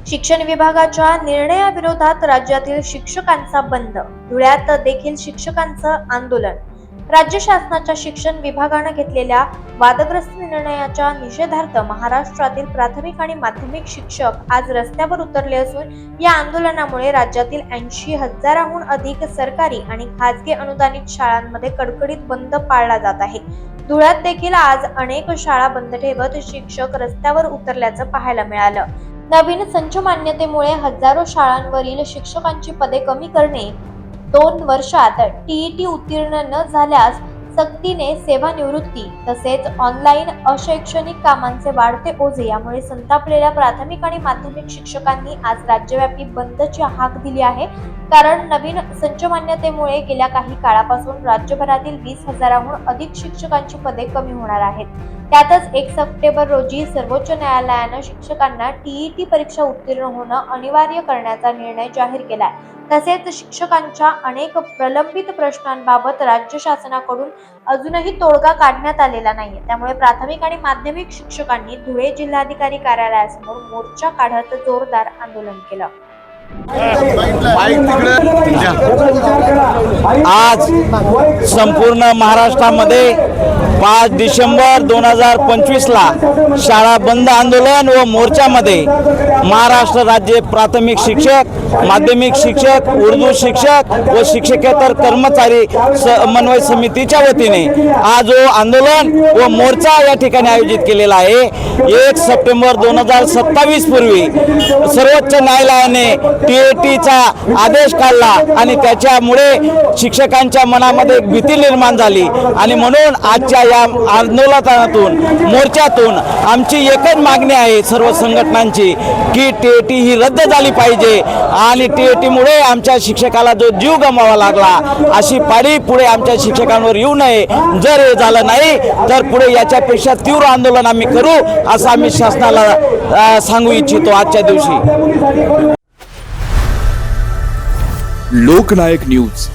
शिक्षण विभागाच्या निर्णयाविरोधात राज्यातील शिक्षकांचा बंद. धुळ्यात देखील शिक्षकांचं आंदोलन. राज्य शासनाच्या शिक्षण विभागाने घेतलेल्या वादग्रस्त निर्णयाच्या निषेधार्थ महाराष्ट्रातील प्राथमिक आणि माध्यमिक शिक्षक आज रस्त्यावर उतरले असून या आंदोलनामुळे राज्यातील 80,000हून अधिक सरकारी आणि खासगी अनुदानित शाळांमध्ये कडकडीत बंद पाळला जात आहे. धुळ्यात देखील आज अनेक शाळा बंद ठेवत शिक्षक रस्त्यावर उतरल्याचं पाहायला मिळालं. नवीन संच मान्यतेमुळे हजारो शाळांवरील शिक्षकांची पदे कमी करणे, 2 वर्षात टीईटी उत्तीर्ण न झाल्यास सक्तीने सेवानिवृत्ती तसेच ऑनलाईन अशैक्षणिक कामांचे वाढते ओझे यामुळे संतापलेल्या प्राथमिक आणि माध्यमिक शिक्षकांनी आज राज्यव्यापी बंदची हाक दिली आहे. कारण नवीन संच मान्यतेमुळे गेल्या काही काळापासून राज्यभरातील 20,000हून अधिक शिक्षकांची पदे कमी होणार आहेत. त्यातच 1 सप्टेंबर रोजी सर्वोच्च न्यायालयानं शिक्षकांना टीईटी परीक्षा उत्तीर्ण होणं अनिवार्य करण्याचा निर्णय जाहीर केलाय. तसेच शिक्षकांच्या अनेक प्रलंबित प्रश्नांबाबत राज्य शासनाकडून अजूनही तोडगा काढण्यात आलेला नाहीये. त्यामुळे प्राथमिक आणि माध्यमिक शिक्षकांनी धुळे जिल्हाधिकारी कार्यालयासमोर मोर्चा काढत जोरदार आंदोलन केलं. आज संपूर्ण महाराष्ट्रामध्ये 5 डिसेंबर 2025ला शाळा बंद आंदोलन व मोर्चामध्ये महाराष्ट्र राज्य प्राथमिक शिक्षक, माध्यमिक शिक्षक, उर्दू शिक्षक व शिक्षकेतर कर्मचारी समन्वय समितीच्या वतीने आज आंदोलन व मोर्चा या ठिकाणी आयोजित केलेला आहे. 1 सप्टेंबर 2027 पूर्वी सर्वोच्च न्यायालयाने टीईटीचा आदेश काढला आणि त्याच्यामुळे शिक्षकांच्या मनामध्ये भीती निर्माण झाली आणि म्हणून आजच्या या आंदोलनातून मोर्चातून आमची एकच मागणी आहे सर्व संघटनांची की टीईटी ही रद्द झाली पाहिजे आणि टीईटीमुळे आमच्या शिक्षकाला जो जीव गमवावा लागला अशी पाळी पुढे आमच्या शिक्षकांवर येऊ नये. जर हे झालं नाही तर पुढे याच्यापेक्षा तीव्र आंदोलन आम्ही करू असं आम्ही शासनाला सांगू इच्छितो. आजच्या दिवशी लोकनायक न्यूज